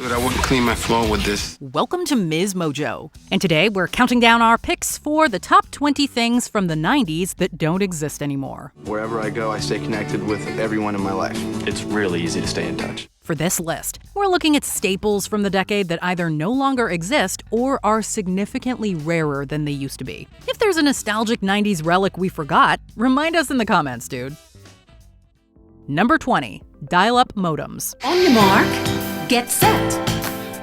But I wouldn't clean my floor with this. Welcome to Ms. Mojo, and today we're counting down our picks for the top 20 things from the 90s that don't exist anymore. Wherever I go, I stay connected with everyone in my life. It's really easy to stay in touch. For this list, we're looking at staples from the decade that either no longer exist or are significantly rarer than they used to be. If there's a nostalgic 90s relic we forgot, remind us in the comments, dude. Number 20. Dial-up modems. On your mark, get set.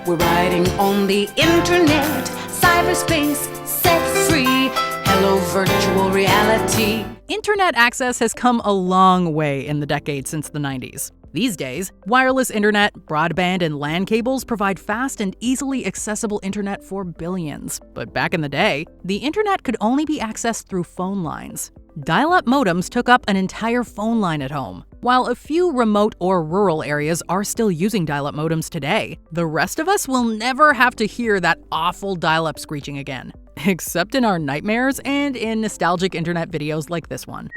We're riding on the internet, cyberspace, set free. Hello, virtual reality. Internet access has come a long way in the decade since the 90s. These days, wireless internet, broadband, and LAN cables provide fast and easily accessible internet for billions. But back in the day, the internet could only be accessed through phone lines. Dial-up modems took up an entire phone line at home. While a few remote or rural areas are still using dial-up modems today, the rest of us will never have to hear that awful dial-up screeching again. Except in our nightmares and in nostalgic internet videos like this one.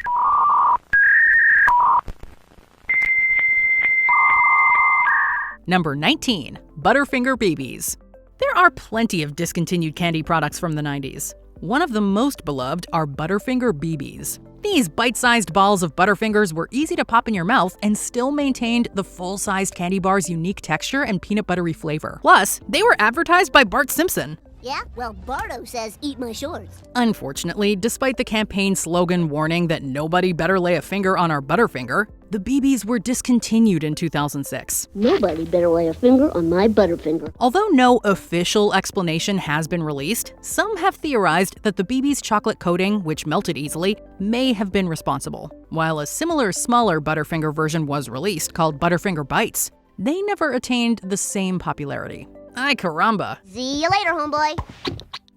Number 19. Butterfinger BBs. There are plenty of discontinued candy products from the 90s. One of the most beloved are Butterfinger BBs. These bite-sized balls of Butterfingers were easy to pop in your mouth and still maintained the full-sized candy bar's unique texture and peanut buttery flavor. Plus, they were advertised by Bart Simpson. Yeah? Well, Bardo says eat my shorts. Unfortunately, despite the campaign slogan warning that nobody better lay a finger on our Butterfinger, the BBs were discontinued in 2006. Nobody better lay a finger on my Butterfinger. Although no official explanation has been released, some have theorized that the BB's chocolate coating, which melted easily, may have been responsible. While a similar, smaller Butterfinger version was released called Butterfinger Bites, they never attained the same popularity. Ay caramba. See you later, homeboy.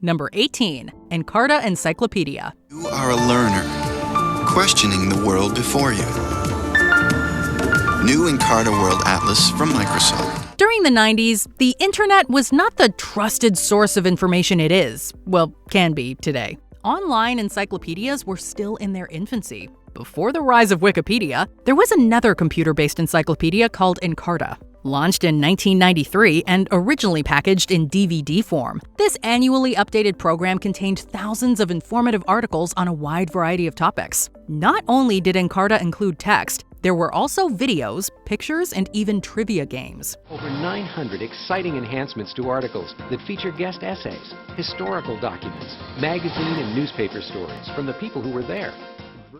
Number 18. Encarta Encyclopedia. You are a learner, questioning the world before you. New Encarta World Atlas from Microsoft. During the 90s, the internet was not the trusted source of information it is, well, can be today. Online encyclopedias were still in their infancy. Before the rise of Wikipedia, there was another computer-based encyclopedia called Encarta. Launched in 1993 and originally packaged in DVD form, this annually updated program contained thousands of informative articles on a wide variety of topics. Not only did Encarta include text, there were also videos, pictures, and even trivia games. Over 900 exciting enhancements to articles that feature guest essays, historical documents, magazine and newspaper stories from the people who were there.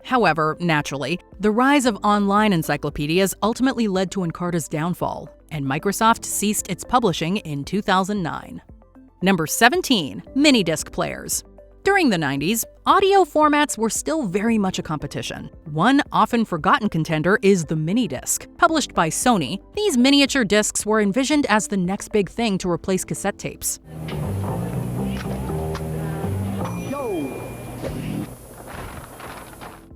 However, naturally, the rise of online encyclopedias ultimately led to Encarta's downfall, and Microsoft ceased its publishing in 2009. Number 17. MiniDisc Players. During the 90s, audio formats were still very much a competition. One often forgotten contender is the MiniDisc. Published by Sony, these miniature discs were envisioned as the next big thing to replace cassette tapes.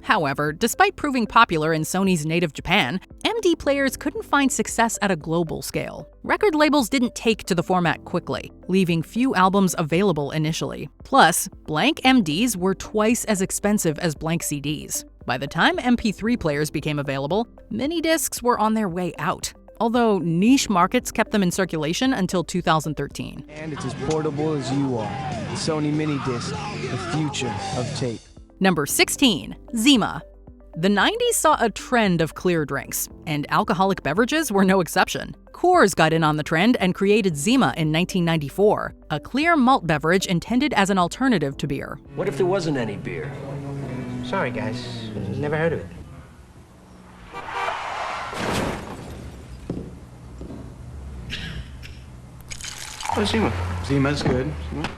However, despite proving popular in Sony's native Japan, MD players couldn't find success at a global scale. Record labels didn't take to the format quickly, leaving few albums available initially. Plus, blank MDs were twice as expensive as blank CDs. By the time MP3 players became available, mini-discs were on their way out, although niche markets kept them in circulation until 2013. And it's as portable as you are. The Sony MiniDisc, the future of tape. Number 16. Zima. The 90s saw a trend of clear drinks, and alcoholic beverages were no exception. Coors got in on the trend and created Zima in 1994, a clear malt beverage intended as an alternative to beer. What if there wasn't any beer? Sorry, guys. Never heard of it. Oh, Zima. Zima's good. Zima.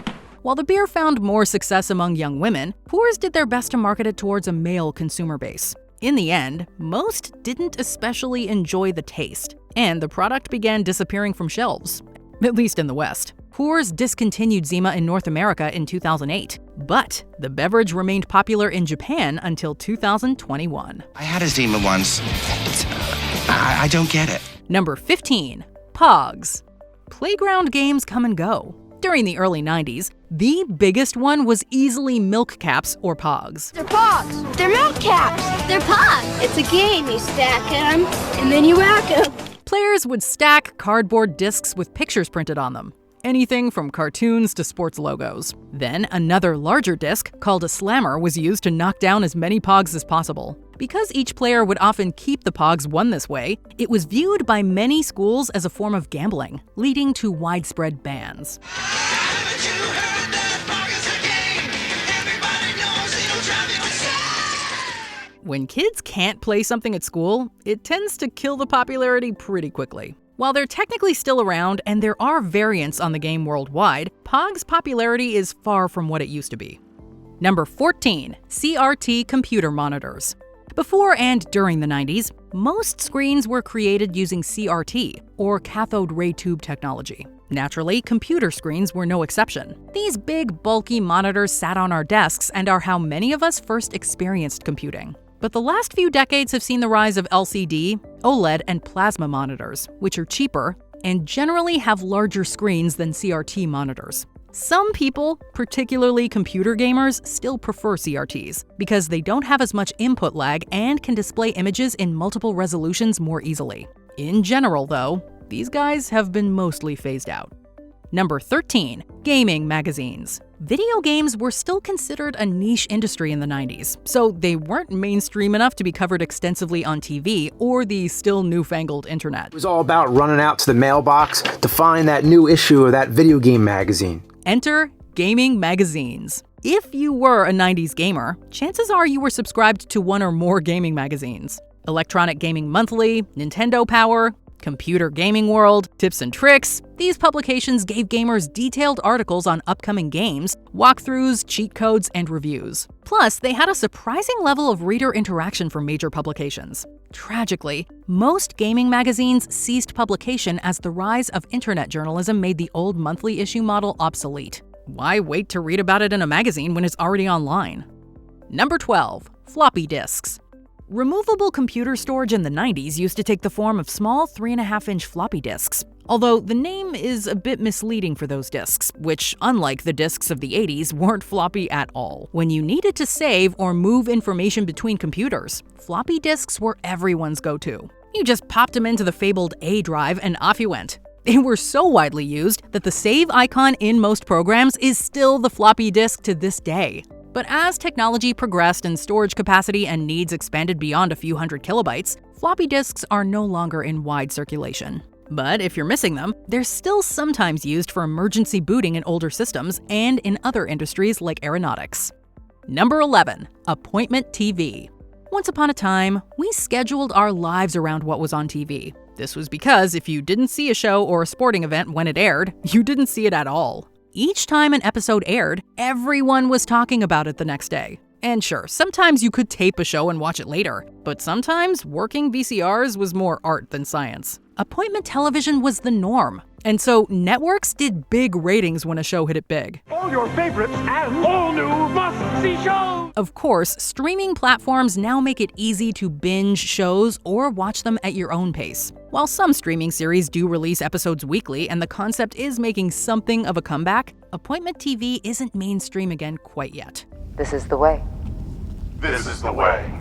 While the beer found more success among young women, Coors did their best to market it towards a male consumer base. In the end, most didn't especially enjoy the taste, and the product began disappearing from shelves, at least in the West. Coors discontinued Zima in North America in 2008, but the beverage remained popular in Japan until 2021. I had a Zima once. I don't get it. Number 15. Pogs. Playground games come and go. During the early 90s, the biggest one was easily milk caps or Pogs. They're Pogs. They're milk caps. They're Pogs. It's a game. You stack them, and then you rack them. Players would stack cardboard discs with pictures printed on them. Anything from cartoons to sports logos. Then another larger disc, called a slammer, was used to knock down as many Pogs as possible. Because each player would often keep the Pogs won this way, it was viewed by many schools as a form of gambling, leading to widespread bans. When kids can't play something at school, it tends to kill the popularity pretty quickly. While they're technically still around and there are variants on the game worldwide, Pog's popularity is far from what it used to be. Number 14, CRT computer monitors. Before and during the 90s, most screens were created using CRT, or cathode ray tube technology. Naturally, computer screens were no exception. These big, bulky monitors sat on our desks and are how many of us first experienced computing. But the last few decades have seen the rise of LCD, OLED, and plasma monitors, which are cheaper and generally have larger screens than CRT monitors. Some people, particularly computer gamers, still prefer CRTs because they don't have as much input lag and can display images in multiple resolutions more easily. In general, though, these guys have been mostly phased out. Number 13, gaming magazines. Video games were still considered a niche industry in the 90s, so they weren't mainstream enough to be covered extensively on TV or the still newfangled internet. It was all about running out to the mailbox to find that new issue of that video game magazine. Enter gaming magazines. If you were a 90s gamer, chances are you were subscribed to one or more gaming magazines. Electronic Gaming Monthly, Nintendo Power, Computer Gaming World, Tips and Tricks. These publications gave gamers detailed articles on upcoming games, walkthroughs, cheat codes, and reviews. Plus, they had a surprising level of reader interaction for major publications. Tragically, most gaming magazines ceased publication as the rise of internet journalism made the old monthly issue model obsolete. Why wait to read about it in a magazine when it's already online? Number 12, floppy disks. Removable computer storage in the 90s used to take the form of small 3.5-inch floppy disks, although the name is a bit misleading for those disks, which, unlike the disks of the 80s, weren't floppy at all. When you needed to save or move information between computers, floppy disks were everyone's go-to. You just popped them into the fabled A drive and off you went. They were so widely used that the save icon in most programs is still the floppy disk to this day. But as technology progressed and storage capacity and needs expanded beyond a few hundred kilobytes, floppy disks are no longer in wide circulation. But if you're missing them, they're still sometimes used for emergency booting in older systems and in other industries like aeronautics. Number 11, appointment TV. Once upon a time, we scheduled our lives around what was on TV. This was because if you didn't see a show or a sporting event when it aired, you didn't see it at all. Each time an episode aired, everyone was talking about it the next day. And sure, sometimes you could tape a show and watch it later, but sometimes working VCRs was more art than science. Appointment television was the norm, and so networks did big ratings when a show hit it big. All your favorites and all new must-see shows! Of course, streaming platforms now make it easy to binge shows or watch them at your own pace. While some streaming series do release episodes weekly and the concept is making something of a comeback, appointment TV isn't mainstream again quite yet. This is the way. This is the way.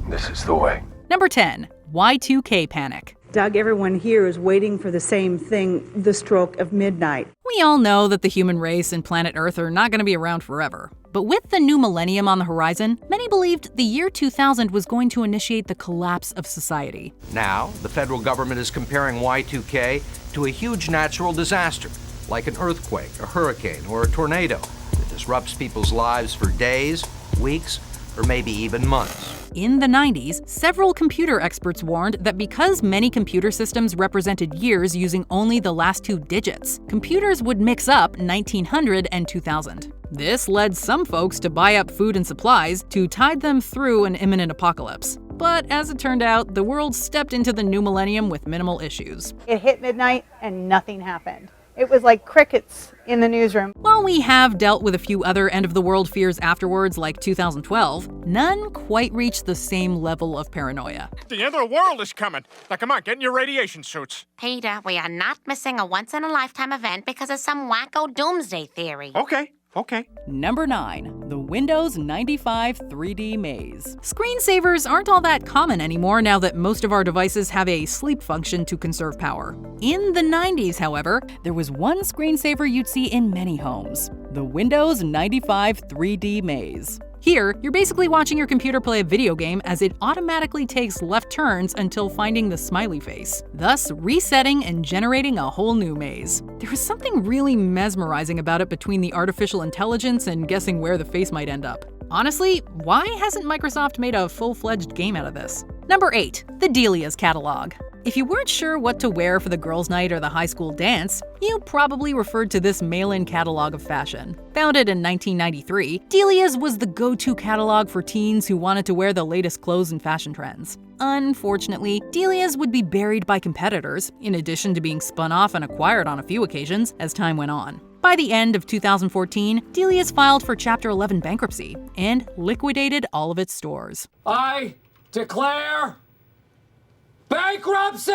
This is the way. Number 10, Y2K Panic. Doug, everyone here is waiting for the same thing, the stroke of midnight. We all know that the human race and planet Earth are not going to be around forever. But with the new millennium on the horizon, many believed the year 2000 was going to initiate the collapse of society. Now, the federal government is comparing Y2K to a huge natural disaster, like an earthquake, a hurricane, or a tornado that disrupts people's lives for days, weeks, or maybe even months. In the 90s, several computer experts warned that because many computer systems represented years using only the last two digits, computers would mix up 1900 and 2000. This led some folks to buy up food and supplies to tide them through an imminent apocalypse. But as it turned out, the world stepped into the new millennium with minimal issues. It hit midnight and nothing happened. It was like crickets in the newsroom. While we have dealt with a few other end-of-the-world fears afterwards, like 2012, none quite reached the same level of paranoia. The end of the world is coming. Now come on, get in your radiation suits. Peter, we are not missing a once-in-a-lifetime event because of some wacko doomsday theory. Okay, Okay. Number 9. The Windows 95 3D Maze. Screensavers aren't all that common anymore now that most of our devices have a sleep function to conserve power. In the 90s, however, there was one screensaver you'd see in many homes: the Windows 95 3D Maze. Here, you're basically watching your computer play a video game as it automatically takes left turns until finding the smiley face, thus resetting and generating a whole new maze. There was something really mesmerizing about it between the artificial intelligence and guessing where the face might end up. Honestly, why hasn't Microsoft made a full-fledged game out of this? Number 8. The Delia's Catalog. If you weren't sure what to wear for the girls' night or the high school dance, you probably referred to this mail-in catalog of fashion. Founded in 1993, Delia's was the go-to catalog for teens who wanted to wear the latest clothes and fashion trends. Unfortunately, Delia's would be buried by competitors, in addition to being spun off and acquired on a few occasions as time went on. By the end of 2014, Delia's filed for Chapter 11 bankruptcy and liquidated all of its stores. I declare bankruptcy!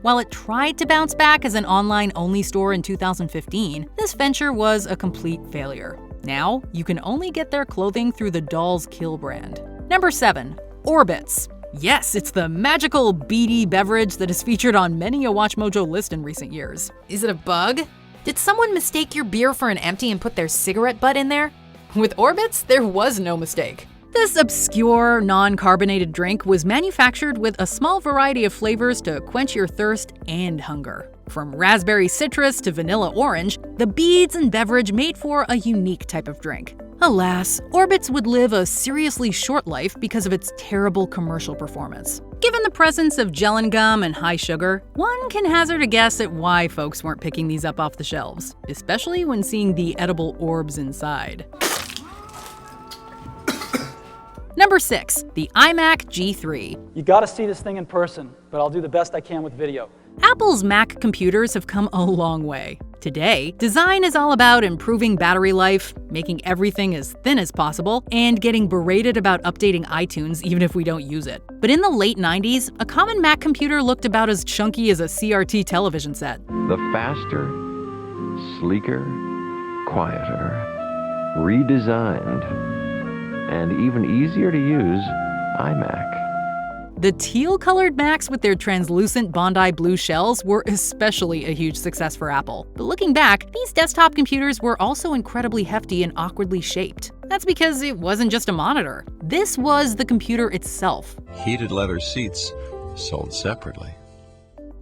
While it tried to bounce back as an online-only store in 2015, this venture was a complete failure. Now, you can only get their clothing through the Dolls Kill brand. Number 7. Orbitz. Yes, it's the magical BD beverage that is featured on many a WatchMojo list in recent years. Is it a bug? Did someone mistake your beer for an empty and put their cigarette butt in there? With Orbitz, there was no mistake. This obscure, non-carbonated drink was manufactured with a small variety of flavors to quench your thirst and hunger. From raspberry citrus to vanilla orange, the beads and beverage made for a unique type of drink. Alas, Orbitz would live a seriously short life because of its terrible commercial performance. Given the presence of gellan gum and high sugar, one can hazard a guess at why folks weren't picking these up off the shelves, especially when seeing the edible orbs inside. Number 6. The iMac G3. You gotta see this thing in person, but I'll do the best I can with video. Apple's Mac computers have come a long way. Today, design is all about improving battery life, making everything as thin as possible, and getting berated about updating iTunes even if we don't use it. But in the late 90s, a common Mac computer looked about as chunky as a CRT television set. The faster, sleeker, quieter, redesigned, and even easier to use iMac. The teal-colored Macs with their translucent Bondi blue shells were especially a huge success for Apple. But looking back, these desktop computers were also incredibly hefty and awkwardly shaped. That's because it wasn't just a monitor. This was the computer itself. Heated leather seats sold separately.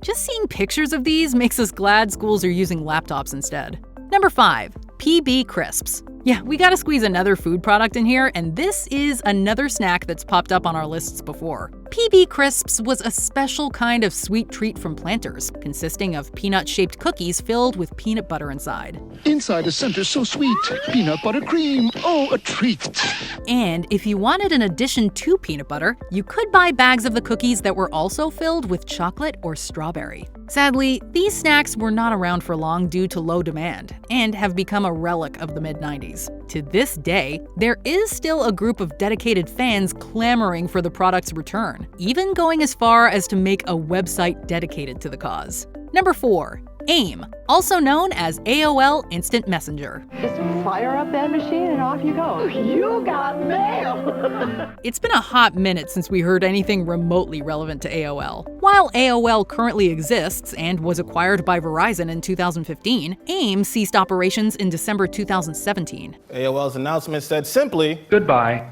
Just seeing pictures of these makes us glad schools are using laptops instead. Number 5. PB Crisps. Yeah, we gotta squeeze another food product in here, and this is another snack that's popped up on our lists before. PB Crisps was a special kind of sweet treat from Planters, consisting of peanut-shaped cookies filled with peanut butter inside. Inside the center so sweet, peanut butter cream, oh, a treat. And if you wanted an addition to peanut butter, you could buy bags of the cookies that were also filled with chocolate or strawberry. Sadly, these snacks were not around for long due to low demand, and have become a relic of the mid-90s. To this day, there is still a group of dedicated fans clamoring for the product's return, even going as far as to make a website dedicated to the cause. Number 4. AIM, also known as AOL Instant Messenger. Just fire up that machine and off you go. You got mail! It's been a hot minute since we heard anything remotely relevant to AOL. While AOL currently exists and was acquired by Verizon in 2015, AIM ceased operations in December 2017. AOL's announcement said simply, goodbye.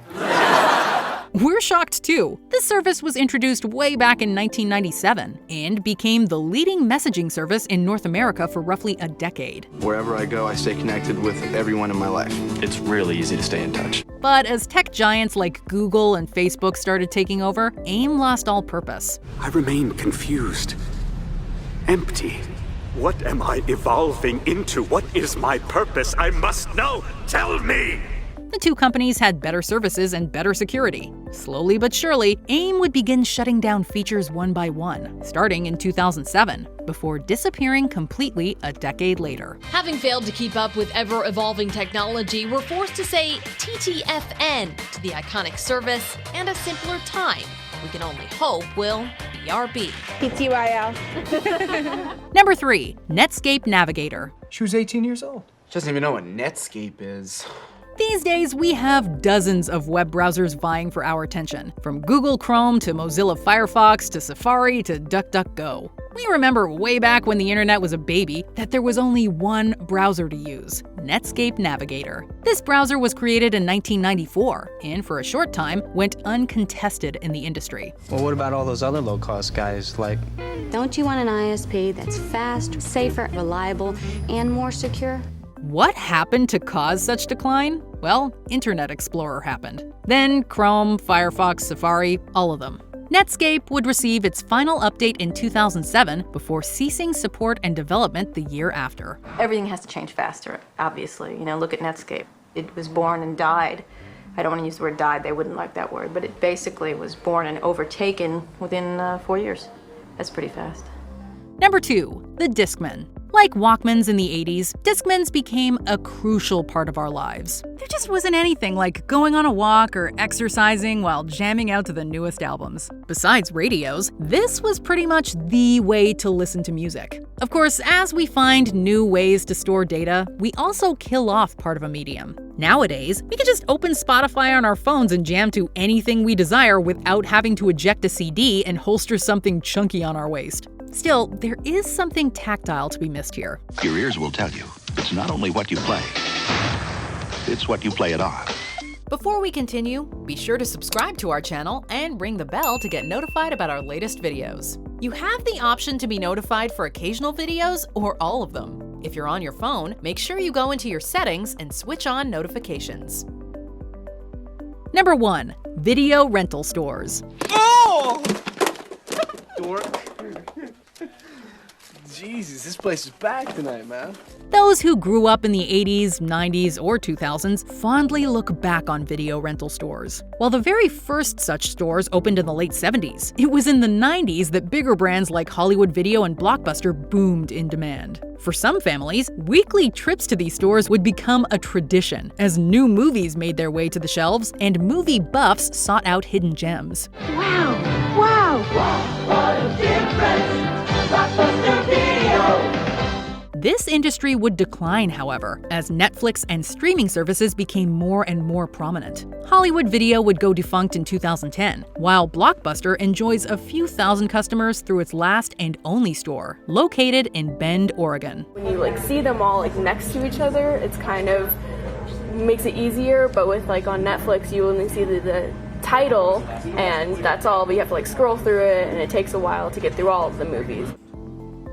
We're shocked too. This service was introduced way back in 1997 and became the leading messaging service in North America for roughly a decade. Wherever I go, I stay connected with everyone in my life. It's really easy to stay in touch. But as tech giants like Google and Facebook started taking over, AIM lost all purpose. I remain confused, empty. What am I evolving into? What is my purpose? I must know. Tell me! The two companies had better services and better security. Slowly but surely, AIM would begin shutting down features one by one, starting in 2007, before disappearing completely a decade later. Having failed to keep up with ever-evolving technology, we're forced to say TTFN to the iconic service and a simpler time. We can only hope will BRB. TTYL. Number 3. Netscape Navigator. She was 18 years old. Doesn't even know what Netscape is. These days, we have dozens of web browsers vying for our attention, from Google Chrome to Mozilla Firefox to Safari to DuckDuckGo. We remember way back when the internet was a baby that there was only one browser to use, Netscape Navigator. This browser was created in 1994 and for a short time went uncontested in the industry. Well, what about all those other low-cost guys like... Don't you want an ISP that's fast, safer, reliable, and more secure? What happened to cause such decline? Well, Internet Explorer happened. Then Chrome, Firefox, Safari, all of them. Netscape would receive its final update in 2007 before ceasing support and development the year after. Everything has to change faster, obviously. You know, look at Netscape. It was born and died. I don't want to use the word died, they wouldn't like that word, but it basically was born and overtaken within 4 years. That's pretty fast. Number 2, the Discman. Like Walkmans in the 80s, Discmans became a crucial part of our lives. There just wasn't anything like going on a walk or exercising while jamming out to the newest albums. Besides radios, this was pretty much the way to listen to music. Of course, as we find new ways to store data, we also kill off part of a medium. Nowadays, we can just open Spotify on our phones and jam to anything we desire without having to eject a CD and holster something chunky on our waist. Still, there is something tactile to be missed here. Your ears will tell you, it's not only what you play, it's what you play it on. Before we continue, be sure to subscribe to our channel and ring the bell to get notified about our latest videos. You have the option to be notified for occasional videos or all of them. If you're on your phone, make sure you go into your settings and switch on notifications. Number 1, video rental stores. Oh! Dork. Jesus, this place is packed tonight, man. Those who grew up in the 80s, 90s, or 2000s fondly look back on video rental stores. While the very first such stores opened in the late 70s, it was in the 90s that bigger brands like Hollywood Video and Blockbuster boomed in demand. For some families, weekly trips to these stores would become a tradition as new movies made their way to the shelves and movie buffs sought out hidden gems. Wow! Wow! Wow! What a difference! Blockbuster Video! This industry would decline, however, as Netflix and streaming services became more and more prominent. Hollywood Video would go defunct in 2010, while Blockbuster enjoys a few thousand customers through its last and only store, located in Bend, Oregon. When you see them all next to each other, it's kind of makes it easier, but with on Netflix, you only see the title, and that's all, but you have to scroll through it, and it takes a while to get through all of the movies.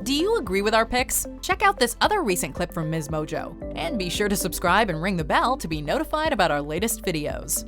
Do you agree with our picks? Check out this other recent clip from Ms. Mojo. And be sure to subscribe and ring the bell to be notified about our latest videos.